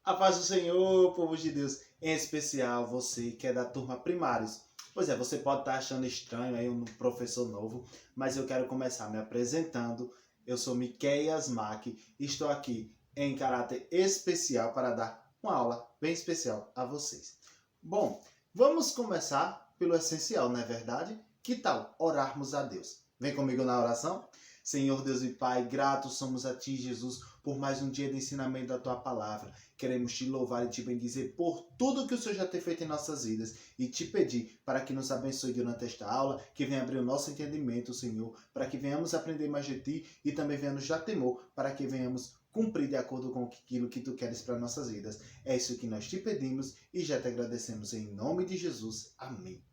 A paz do Senhor, povo de Deus, em especial você que é da turma primários. Pois é, você pode estar achando estranho aí um professor novo, mas eu quero começar me apresentando. Eu sou Miqueias Mack e estou aqui em caráter especial para dar uma aula bem especial a vocês. Bom, vamos começar pelo essencial, não é verdade? Que tal orarmos a Deus? Vem comigo na oração? Senhor Deus e Pai, gratos somos a Ti, Jesus, por mais um dia de ensinamento da Tua Palavra. Queremos Te louvar e Te bendizer por tudo que o Senhor já tem feito em nossas vidas e Te pedir para que nos abençoe durante esta aula, que venha abrir o nosso entendimento, Senhor, para que venhamos aprender mais de Ti e também venha nos dar temor, para que venhamos cumprir de acordo com aquilo que Tu queres para nossas vidas. É isso que nós Te pedimos e já Te agradecemos em nome de Jesus. Amém.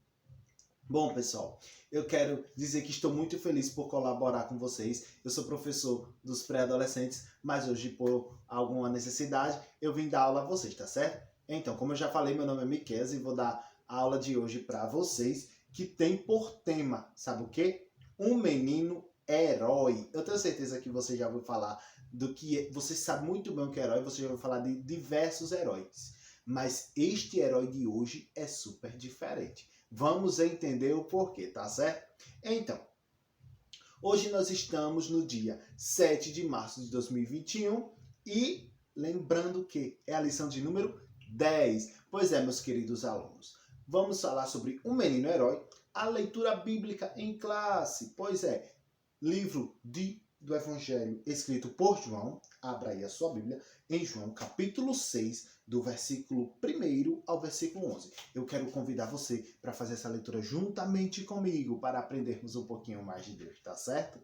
Bom, pessoal, eu quero dizer que estou muito feliz por colaborar com vocês. Eu sou professor dos pré-adolescentes, mas hoje, por alguma necessidade, eu vim dar aula a vocês, tá certo? Então, como eu já falei, meu nome é Miqueias e vou dar a aula de hoje para vocês, que tem por tema, sabe o quê? Um menino herói. Eu tenho certeza que você já ouviu falar do que é. Você sabe muito bem o que é herói, você já ouviu falar de diversos heróis. Mas este herói de hoje é super diferente. Vamos entender o porquê, tá certo? Então, hoje nós estamos no dia 7 de março de 2021 e lembrando que é a lição de número 10. Pois é, meus queridos alunos, vamos falar sobre um menino herói, a leitura bíblica em classe. Pois é, livro do Evangelho escrito por João, abra aí a sua Bíblia, em João capítulo 6, do versículo 1 ao versículo 11. Eu quero convidar você para fazer essa leitura juntamente comigo, para aprendermos um pouquinho mais de Deus, tá certo?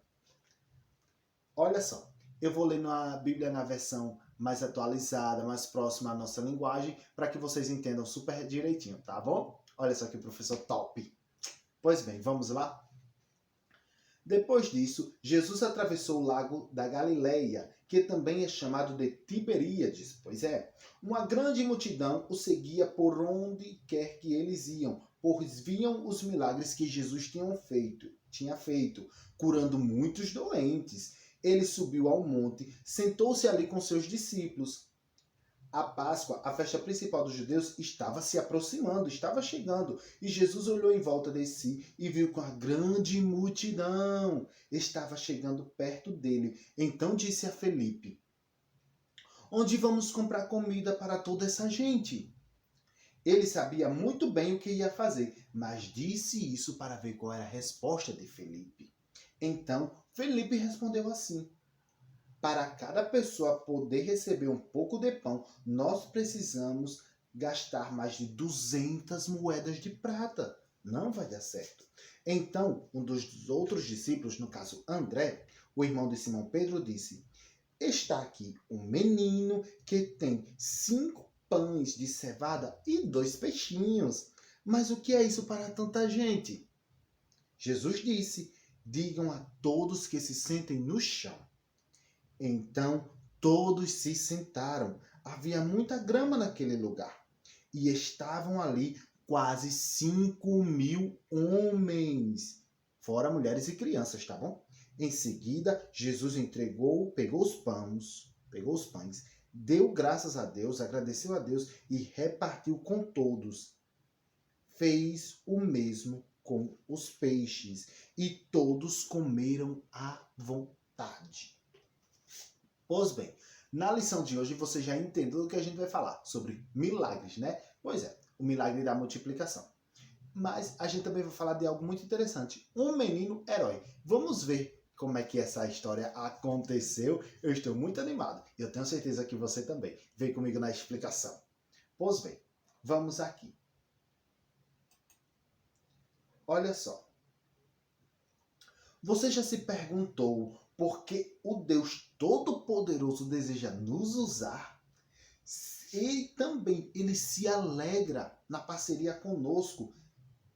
Olha só, eu vou ler na Bíblia na versão mais atualizada, mais próxima à nossa linguagem, para que vocês entendam super direitinho, tá bom? Olha só que professor top. Pois bem, vamos lá? Depois disso, Jesus atravessou o lago da Galileia, que também é chamado de Tiberíades. Pois é, uma grande multidão o seguia por onde quer que eles iam, pois viam os milagres que Jesus tinha feito, curando muitos doentes. Ele subiu ao monte, sentou-se ali com seus discípulos. A Páscoa, a festa principal dos judeus, estava se aproximando, estava chegando. E Jesus olhou em volta de si e viu que a grande multidão estava chegando perto dele. Então disse a Felipe: Onde vamos comprar comida para toda essa gente? Ele sabia muito bem o que ia fazer, mas disse isso para ver qual era a resposta de Felipe. Então Felipe respondeu assim: Para cada pessoa poder receber um pouco de pão, nós precisamos gastar mais de 200 moedas de prata. Não vai dar certo. Então, um dos outros discípulos, no caso André, o irmão de Simão Pedro, disse: Está aqui um menino que tem 5 pães de cevada e 2 peixinhos. Mas o que é isso para tanta gente? Jesus disse: Digam a todos que se sentem no chão. Então todos se sentaram. Havia muita grama naquele lugar. E estavam ali quase 5.000 homens. Fora mulheres e crianças, tá bom? Em seguida, Jesus pegou os pães, deu graças a Deus, agradeceu a Deus e repartiu com todos. Fez o mesmo com os peixes. E todos comeram à vontade. Pois bem, na lição de hoje você já entendeu o que a gente vai falar sobre milagres, né? Pois é, o milagre da multiplicação. Mas a gente também vai falar de algo muito interessante, um menino herói. Vamos ver como é que essa história aconteceu. Eu estou muito animado e eu tenho certeza que você também. Vem comigo na explicação. Pois bem, vamos aqui. Olha só. Você já se perguntou por que o Deus Todo-Poderoso deseja nos usar? E também ele se alegra na parceria conosco,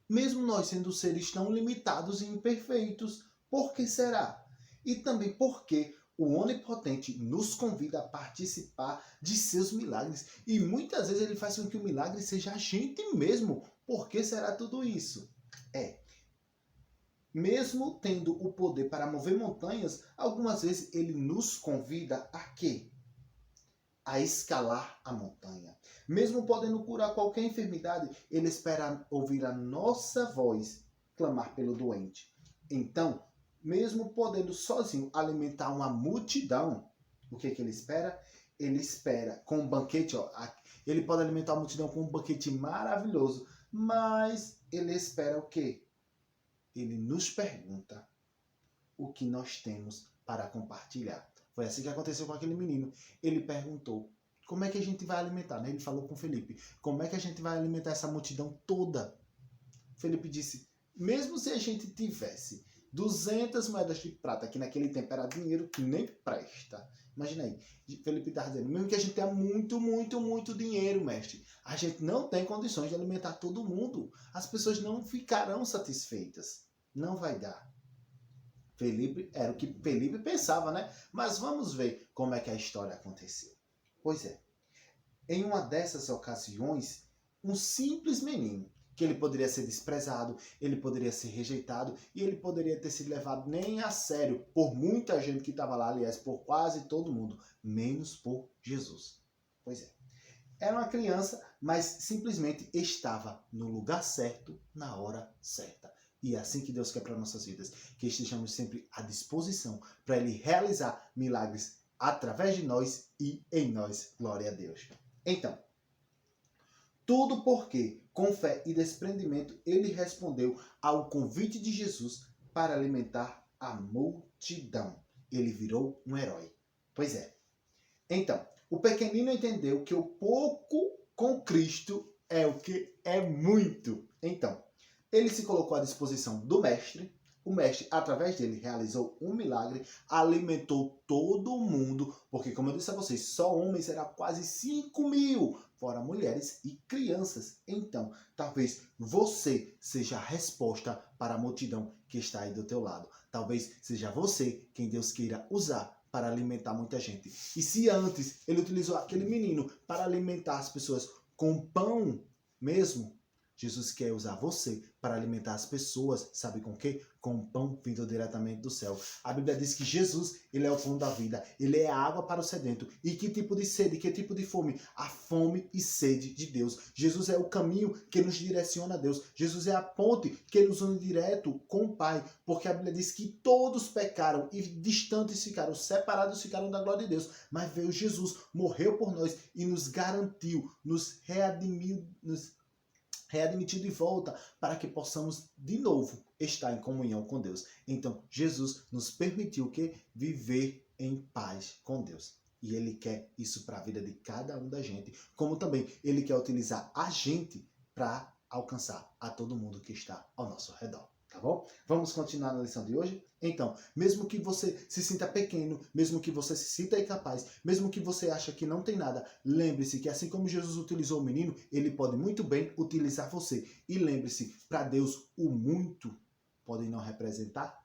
mesmo nós sendo seres tão limitados e imperfeitos. Por que será? E também porque o Onipotente nos convida a participar de seus milagres. E muitas vezes ele faz com que o milagre seja a gente mesmo. Por que será tudo isso? Mesmo tendo o poder para mover montanhas, algumas vezes ele nos convida a quê? a escalar a montanha. Mesmo podendo curar qualquer enfermidade, ele espera ouvir a nossa voz clamar pelo doente. Então, mesmo podendo sozinho alimentar uma multidão, o que ele espera? Ele espera com um banquete, ele pode alimentar a multidão com um banquete maravilhoso, mas ele espera o quê? Ele nos pergunta o que nós temos para compartilhar. Foi assim que aconteceu com aquele menino. Ele perguntou, como é que a gente vai alimentar? Ele falou com Felipe, como é que a gente vai alimentar essa multidão toda? Felipe disse, mesmo se a gente tivesse 200 moedas de prata, que naquele tempo era dinheiro que nem presta. Imagina aí, Felipe estava dizendo, mesmo que a gente tenha muito dinheiro, mestre, a gente não tem condições de alimentar todo mundo. As pessoas não ficarão satisfeitas. Não vai dar. Felipe, era o que Felipe pensava, né? Mas vamos ver como é que a história aconteceu. Pois é, em uma dessas ocasiões, um simples menino, que ele poderia ser desprezado, ele poderia ser rejeitado e ele poderia ter sido levado nem a sério por muita gente que estava lá, aliás, por quase todo mundo, menos por Jesus. Pois é, era uma criança, mas simplesmente estava no lugar certo, na hora certa. E é assim que Deus quer para nossas vidas, que estejamos sempre à disposição para Ele realizar milagres através de nós e em nós. Glória a Deus. Então, tudo porque, com fé e desprendimento, ele respondeu ao convite de Jesus para alimentar a multidão. Ele virou um herói. Pois é. Então, o pequenino entendeu que o pouco com Cristo é o que é muito. Então, ele se colocou à disposição do mestre. O mestre, através dele, realizou um milagre, alimentou todo mundo, porque, como eu disse a vocês, só homens eram quase 5.000, fora mulheres e crianças. Então, talvez você seja a resposta para a multidão que está aí do teu lado. Talvez seja você quem Deus queira usar para alimentar muita gente. E se antes ele utilizou aquele menino para alimentar as pessoas com pão mesmo, Jesus quer usar você para alimentar as pessoas, sabe com o quê? Com pão vindo diretamente do céu. A Bíblia diz que Jesus, ele é o pão da vida, ele é a água para o sedento. E que tipo de sede, que tipo de fome? A fome e sede de Deus. Jesus é o caminho que nos direciona a Deus. Jesus é a ponte que nos une direto com o Pai. Porque a Bíblia diz que todos pecaram e distantes ficaram, separados ficaram da glória de Deus. Mas veio Jesus, morreu por nós e nos garantiu, nos readmitiu de volta para que possamos de novo estar em comunhão com Deus. Então, Jesus nos permitiu que viver em paz com Deus. E Ele quer isso para a vida de cada um da gente, como também Ele quer utilizar a gente para alcançar a todo mundo que está ao nosso redor. Tá bom? Vamos continuar na lição de hoje? Então, mesmo que você se sinta pequeno, mesmo que você se sinta incapaz, mesmo que você ache que não tem nada, lembre-se que assim como Jesus utilizou o menino, ele pode muito bem utilizar você. E lembre-se, para Deus, o muito pode não representar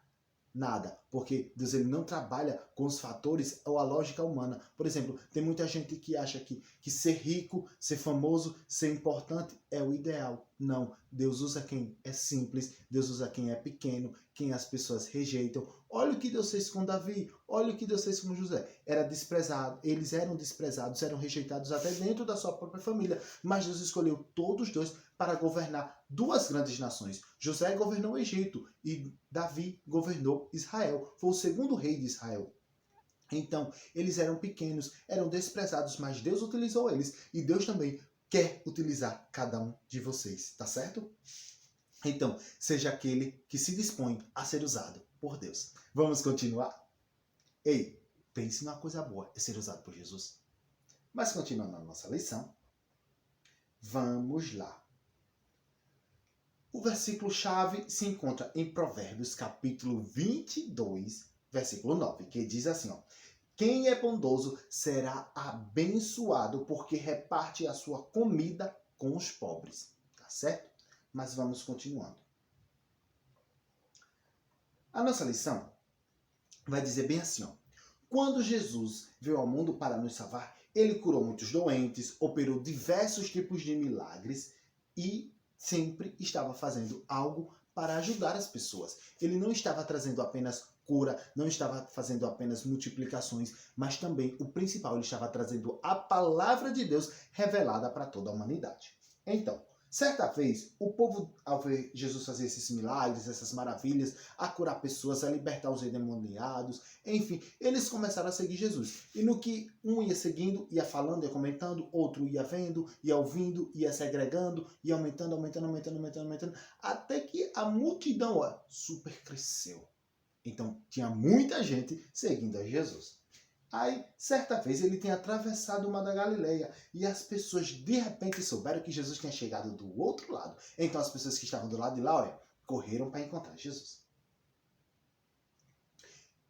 nada, porque Deus ele não trabalha com os fatores ou a lógica humana. Por exemplo, tem muita gente que acha que ser rico, ser famoso, ser importante é o ideal. Não, Deus usa quem é simples, Deus usa quem é pequeno, quem as pessoas rejeitam. Olha o que Deus fez com Davi, olha o que Deus fez com José. Era desprezado, eles eram desprezados, eram rejeitados até dentro da sua própria família, mas Deus escolheu todos dois para governar duas grandes nações. José governou o Egito e Davi governou Israel. Foi o segundo rei de Israel. Então, eles eram pequenos, eram desprezados, mas Deus utilizou eles. E Deus também quer utilizar cada um de vocês, tá certo? Então, seja aquele que se dispõe a ser usado por Deus. Vamos continuar? Ei, pense numa coisa boa, é ser usado por Jesus. Mas continuando a nossa lição, vamos lá. O versículo-chave se encontra em Provérbios, capítulo 22, versículo 9, que diz assim, ó: quem é bondoso será abençoado, porque reparte a sua comida com os pobres. Tá certo? Mas vamos continuando. A nossa lição vai dizer bem assim, ó: quando Jesus veio ao mundo para nos salvar, ele curou muitos doentes, operou diversos tipos de milagres e sempre estava fazendo algo para ajudar as pessoas. Ele não estava trazendo apenas cura, não estava fazendo apenas multiplicações, mas também, o principal, ele estava trazendo a palavra de Deus revelada para toda a humanidade. Então, certa vez, o povo, ao ver Jesus fazer esses milagres, essas maravilhas, a curar pessoas, a libertar os endemoniados, enfim, eles começaram a seguir Jesus. E no que um ia seguindo, ia falando, ia comentando, outro ia vendo, ia ouvindo, ia segregando, ia aumentando, até que a multidão super cresceu. Então, tinha muita gente seguindo a Jesus. Aí, certa vez, ele tinha atravessado o mar da Galileia e as pessoas, de repente, souberam que Jesus tinha chegado do outro lado. Então, as pessoas que estavam do lado de lá, correram para encontrar Jesus.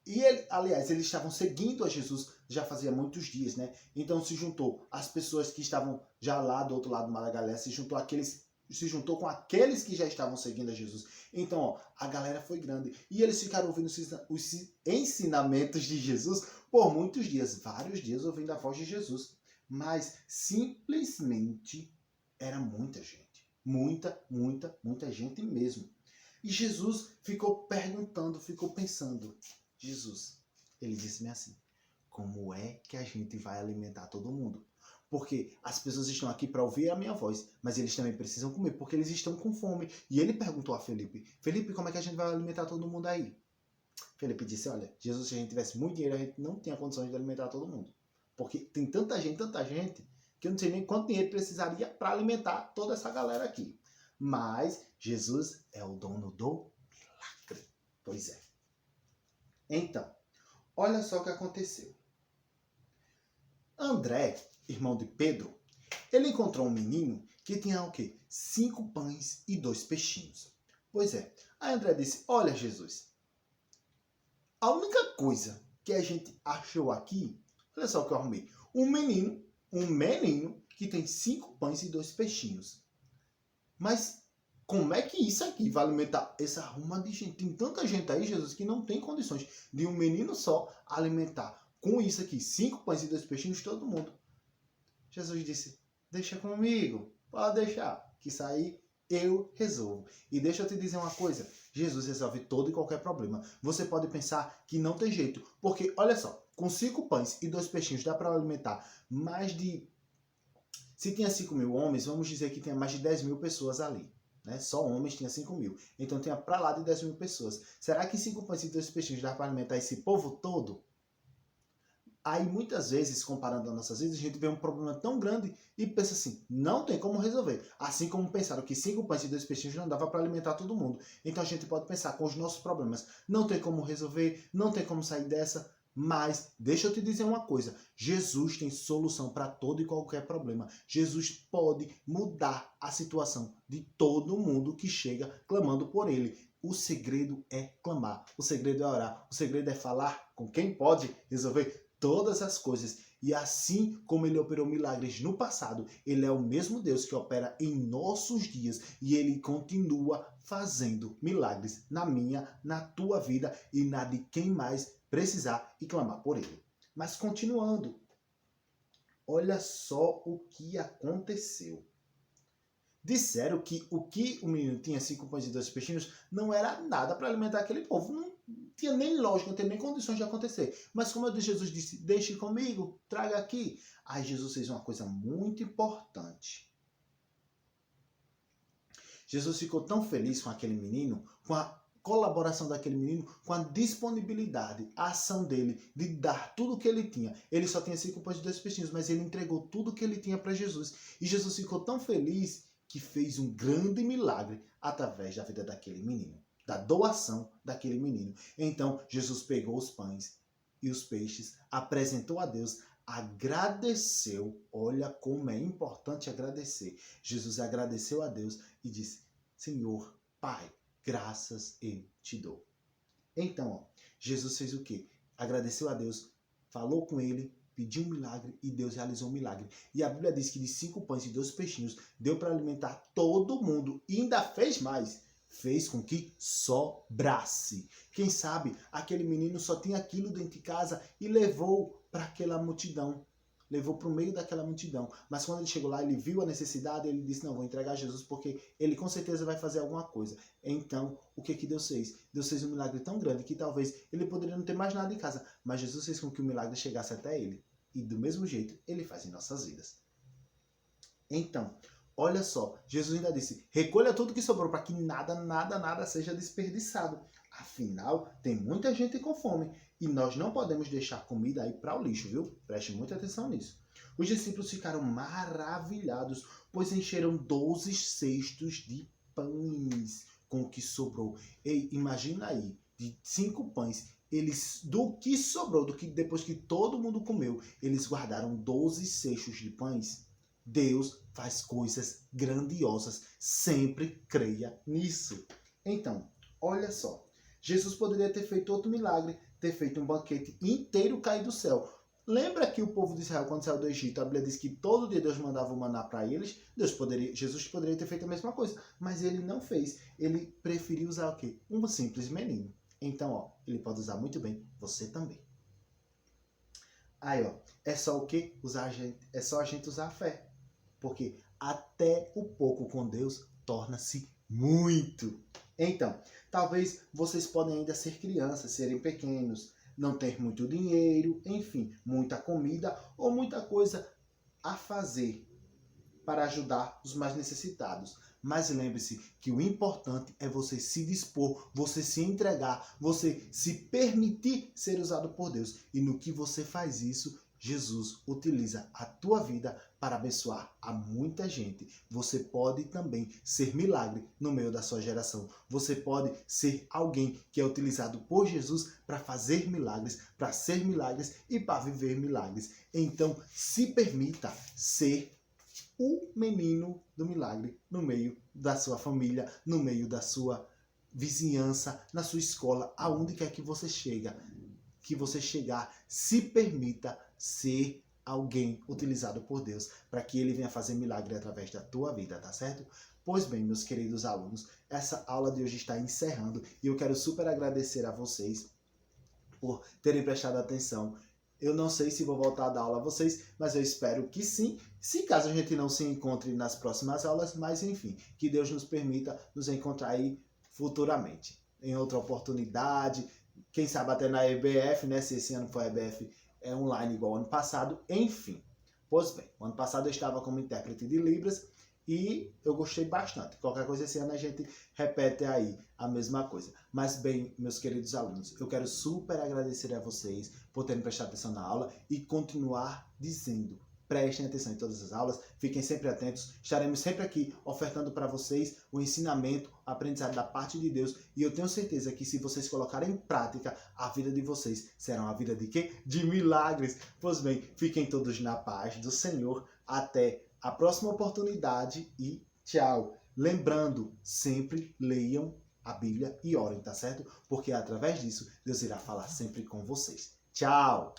E, aliás, eles estavam seguindo a Jesus já fazia muitos dias, né? Então, se juntou as pessoas que estavam já lá do outro lado do mar da Galileia, se juntou com aqueles que já estavam seguindo a Jesus. Então, a galera foi grande. E eles ficaram ouvindo os ensinamentos de Jesus por muitos dias, vários dias ouvindo a voz de Jesus. Mas, simplesmente, era muita gente. Muita gente mesmo. E Jesus ficou perguntando, ficou pensando. Jesus, ele disse-me assim, como é que a gente vai alimentar todo mundo? Porque as pessoas estão aqui para ouvir a minha voz, mas eles também precisam comer, porque eles estão com fome. E ele perguntou a Felipe, como é que a gente vai alimentar todo mundo aí? Felipe disse, olha, Jesus, se a gente tivesse muito dinheiro, a gente não tinha condições de alimentar todo mundo. Porque tem tanta gente, que eu não sei nem quanto dinheiro precisaria para alimentar toda essa galera aqui. Mas Jesus é o dono do milagre. Pois é. Então, olha só o que aconteceu. André, irmão de Pedro, ele encontrou um menino que tinha o quê? 5 pães e 2 peixinhos. Pois é. Aí André disse, olha Jesus, a única coisa que a gente achou aqui, olha só o que eu arrumei, um menino que tem 5 pães e 2 peixinhos. Mas como é que isso aqui vai alimentar essa arruma de gente? Tem tanta gente aí, Jesus, que não tem condições de um menino só alimentar com isso aqui, 5 pães e 2 peixinhos, todo mundo. Jesus disse, deixa comigo, pode deixar, que isso aí eu resolvo. E deixa eu te dizer uma coisa, Jesus resolve todo e qualquer problema. Você pode pensar que não tem jeito, porque olha só, com 5 pães e 2 peixinhos dá para alimentar mais de... Se tinha 5.000 homens, vamos dizer que tinha mais de 10.000 pessoas ali. Né? Só homens tinha 5.000. Então tinha para lá de 10.000 pessoas. Será que 5 pães e 2 peixinhos dá para alimentar esse povo todo? Aí muitas vezes, comparando as nossas vidas, a gente vê um problema tão grande e pensa assim, não tem como resolver. Assim como pensaram que 5 pães e 2 peixinhos não dava para alimentar todo mundo. Então a gente pode pensar com os nossos problemas, não tem como resolver, não tem como sair dessa. Mas deixa eu te dizer uma coisa, Jesus tem solução para todo e qualquer problema. Jesus pode mudar a situação de todo mundo que chega clamando por ele. O segredo é clamar, o segredo é orar, o segredo é falar com quem pode resolver todas as coisas. E assim como ele operou milagres no passado, ele é o mesmo Deus que opera em nossos dias e ele continua fazendo milagres na minha, na tua vida e na de quem mais precisar e clamar por ele. Mas continuando, olha só o que aconteceu. Disseram que o menino tinha 5 pães e 2 peixinhos não era nada para alimentar aquele povo. Não tinha nem lógica, não tinha nem condições de acontecer. Mas como Jesus disse, deixe comigo, traga aqui. Aí Jesus fez uma coisa muito importante. Jesus ficou tão feliz com aquele menino, com a colaboração daquele menino, com a disponibilidade, a ação dele de dar tudo o que ele tinha. Ele só tinha 5 pães e 2 peixinhos, mas ele entregou tudo o que ele tinha para Jesus. E Jesus ficou tão feliz que fez um grande milagre através da vida daquele menino, da doação daquele menino. Então, Jesus pegou os pães e os peixes, apresentou a Deus, agradeceu. Olha como é importante agradecer. Jesus agradeceu a Deus e disse, Senhor, Pai, graças eu te dou. Então, Jesus fez o quê? Agradeceu a Deus, falou com ele, pediu um milagre e Deus realizou um milagre. E a Bíblia diz que de 5 pães e 2 peixinhos deu para alimentar todo mundo e ainda fez mais. Fez com que sobrasse. Quem sabe aquele menino só tinha aquilo dentro de casa e levou para aquela multidão. levou para o meio daquela multidão. Mas quando ele chegou lá, ele viu a necessidade, ele disse, não, vou entregar Jesus porque ele com certeza vai fazer alguma coisa. Então, o que Deus fez? Deus fez um milagre tão grande que talvez ele poderia não ter mais nada em casa, mas Jesus fez com que o milagre chegasse até ele. E do mesmo jeito, ele faz em nossas vidas. Então, olha só, Jesus ainda disse, recolha tudo que sobrou para que nada seja desperdiçado. Afinal, tem muita gente com fome e nós não podemos deixar comida aí para o lixo, viu? Preste muita atenção nisso. Os discípulos ficaram maravilhados, pois encheram 12 cestos de pães com o que sobrou. Ei, imagina aí, de 5 pães, do que sobrou, depois que todo mundo comeu, eles guardaram 12 cestos de pães. Deus faz coisas grandiosas, sempre creia nisso. Então, olha só, Jesus poderia ter feito outro milagre, ter feito um banquete inteiro cair do céu. Lembra que o povo de Israel, quando saiu do Egito, a Bíblia diz que todo dia Deus mandava o maná para eles? Jesus poderia ter feito a mesma coisa, mas ele não fez. Ele preferiu usar o quê? Um simples menino. Então, ó, ele pode usar muito bem, você também. Aí, ó, é só o quê? É só a gente usar a fé. Porque até o pouco com Deus torna-se muito. Então, talvez vocês podem ainda ser crianças, serem pequenos, não ter muito dinheiro, enfim, muita comida ou muita coisa a fazer para ajudar os mais necessitados. Mas lembre-se que o importante é você se dispor, você se entregar, você se permitir ser usado por Deus. E no que você faz isso, Jesus utiliza a tua vida para abençoar a muita gente. Você pode também ser milagre no meio da sua geração. Você pode ser alguém que é utilizado por Jesus para fazer milagres, para ser milagres e para viver milagres. Então, se permita ser o menino do milagre no meio da sua família, no meio da sua vizinhança, na sua escola, aonde quer que você chegar, se permita ser alguém utilizado por Deus para que ele venha fazer milagre através da tua vida, tá certo? Pois bem, meus queridos alunos, essa aula de hoje está encerrando e eu quero super agradecer a vocês por terem prestado atenção. Eu não sei se vou voltar a dar aula a vocês, mas eu espero que sim. Se caso a gente não se encontre nas próximas aulas, mas enfim, que Deus nos permita nos encontrar aí futuramente, em outra oportunidade, quem sabe até na EBF, né? Se esse ano for a EBF online igual ao ano passado, enfim. Pois bem, o ano passado eu estava como intérprete de Libras e eu gostei bastante. Qualquer coisa esse ano a gente repete aí a mesma coisa. Mas bem, meus queridos alunos, eu quero super agradecer a vocês por terem prestado atenção na aula e continuar dizendo, prestem atenção em todas as aulas, fiquem sempre atentos, estaremos sempre aqui ofertando para vocês o ensinamento, o aprendizado da parte de Deus e eu tenho certeza que se vocês colocarem em prática, a vida de vocês será uma vida de quê? De milagres. Pois bem, fiquem todos na paz do Senhor, até a próxima oportunidade e tchau. Lembrando, sempre leiam a Bíblia e orem, tá certo? Porque através disso, Deus irá falar sempre com vocês. Tchau!